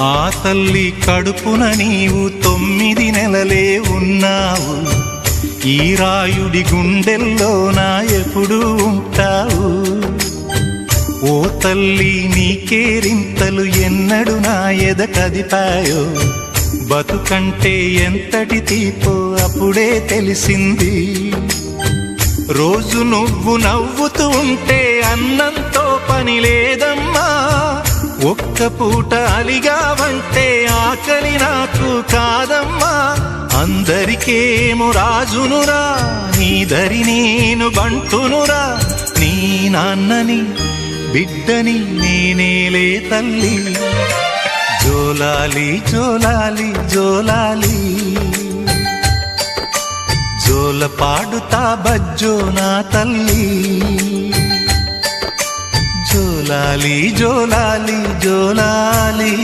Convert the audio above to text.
ఆ తల్లి కడుపున నీవు 9 నెలలే ఉన్నావు. ఈ రాయుడి గుండెల్లో నా ఎప్పుడు ఉంటావు. ఓ తల్లి నీకేరింతలు ఎన్నడు నా ఎద కదిపాయో. బతుకంటే ఎంతటి తీపో అప్పుడే తెలిసింది. రోజు నువ్వు నవ్వుతూ ఉంటే అన్నంతో పని లేదమ్మా. ఒక్క పూట అలిగావంటే ఆకలి నాకు కాదమ్మా. అందరికేమో రాజునురా, నీ దరి నేను బంటునురా. నీ నాన్నని బిడ్డని నేనేలే తల్లి. జోలాలి జోలాలి జోలాలి, జోల పాడుతా బజ్జో నా తల్లి. జోలాలి జోలాలి జోలాలి.